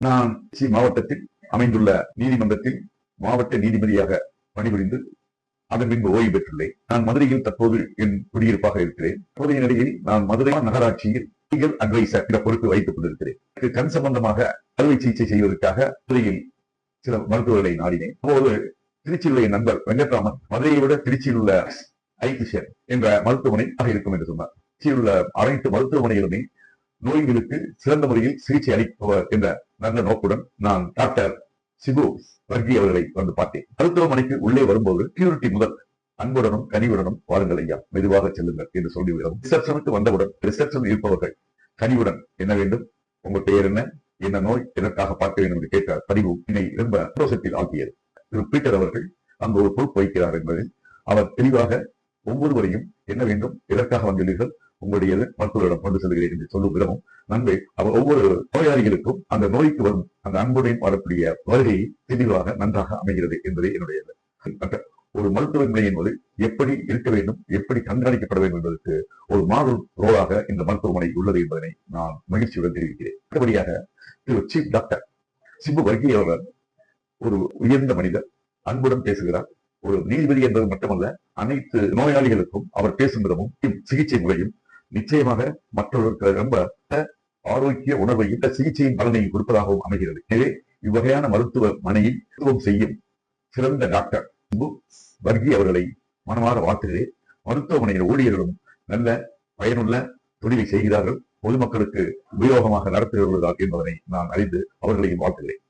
நான் மாவட்டத்தில் அமைந்துள்ள நீதிமன்றத்தில் மாவட்ட நீதிபதியாக பணிபுரிந்து அதன் பின்பு ஓய்வு பெற்றுள்ளேன். நான் மதுரையில் தற்போது என் குடியிருப்பாக இருக்கிறேன். தற்போதைய நிலையில் நான் மதுரை நகராட்சியில் லீகல் அட்வைசர் என்ற பொறுப்பு வைத்துக் கொண்டிருக்கிறேன். கண் சம்பந்தமாக அறுவை சிகிச்சை செய்வதற்காக மதுரையில் சில மருத்துவர்களை நாடினேன். அப்போது திருச்சியில் உள்ள என் நண்பர் வெங்கட்ராமன் மதுரையை விட திருச்சியில் உள்ள ஐகிஷன் என்ற மருத்துவமனை இருக்கும் என்று சொன்னார். திருச்சியில் உள்ள அனைத்து மருத்துவமனைகளுமே நோய்களுக்கு சிறந்த முறையில் சிகிச்சை அளிப்பவர் என்ற நல்ல நோக்குடன் நான் டாக்டர் சிபு வர்கி அவர்களை வந்து பார்த்தேன். மருத்துவமனைக்கு உள்ளே வரும்போது செக்யூரிட்டி முதல் அன்புடனும் கனிவுடனும் வாருங்கள் ஐயா, மெதுவாக செல்லுங்கள் என்று சொல்லிவிடும். ரிசப்ஷனுக்கு வந்தவுடன் ரிசப்ஷன் இருப்பவர்கள் கனிவுடன் என்ன வேண்டும், உங்கள் பெயர் என்ன, என்ன நோய், எதற்காக பார்க்க வேண்டும் என்று கேட்ட பதிவு என்னை ரொம்ப சந்தோஷத்தில் ஆக்கியது. திரு பீட்டர் அவர்கள் அங்கு ஒரு பொறுப்பு வைக்கிறார் என்பதில் அவர் தெளிவாக ஒவ்வொருவரையும் என்ன வேண்டும், எதற்காக வந்துள்ளீர்கள், உங்களுடைய மருத்துவரிடம் கொண்டு செல்கிறேன் என்று சொல்லும் விதமும் நன்மை அவர் ஒவ்வொரு நோயாளிகளுக்கும் அந்த நோய்க்கு வரும் அந்த அன்புடன் வரக்கூடிய வருகையை தெளிவாக நன்றாக அமைகிறது என்பதே என்னுடைய ஒரு மருத்துவ நிலை என்பது எப்படி இருக்க வேண்டும், எப்படி கண்காணிக்கப்பட வேண்டும் என்பதற்கு ஒரு மாடல் ரோலாக இந்த மருத்துவமனை உள்ளது என்பதனை நான் மகிழ்ச்சியுடன் தெரிவிக்கிறேன். அடுத்தபடியாக திரு சீஃப் டாக்டர் சிபு வர்கி அவர்கள் ஒரு உயர்ந்த மனிதர், அன்புடன் பேசுகிறார். ஒரு நீதிபதி என்பது மட்டுமல்ல, அனைத்து நோயாளிகளுக்கும் அவர் பேசும் விதமும் சிகிச்சை முறையும் நிச்சயமாக மற்றவர்களுக்கு ரொம்ப ஆரோக்கிய உணர்வையும் சிகிச்சையின் பலனையும் கொடுப்பதாகவும் அமைகிறது. எனவே இவ்வகையான மருத்துவமனையில் மருத்துவம் செய்யும் சிறந்த டாக்டர் சிபு வர்கி அவர்களை மனமாற வாழ்த்துகிறேன். மருத்துவமனையின் ஊழியர்களும் நல்ல பயனுள்ள தொழிலை செய்கிறார்கள், பொதுமக்களுக்கு உபயோகமாக நடத்துகிறார்கள் என்பதனை நான் அறிந்து அவர்களையும் வாழ்த்துகிறேன்.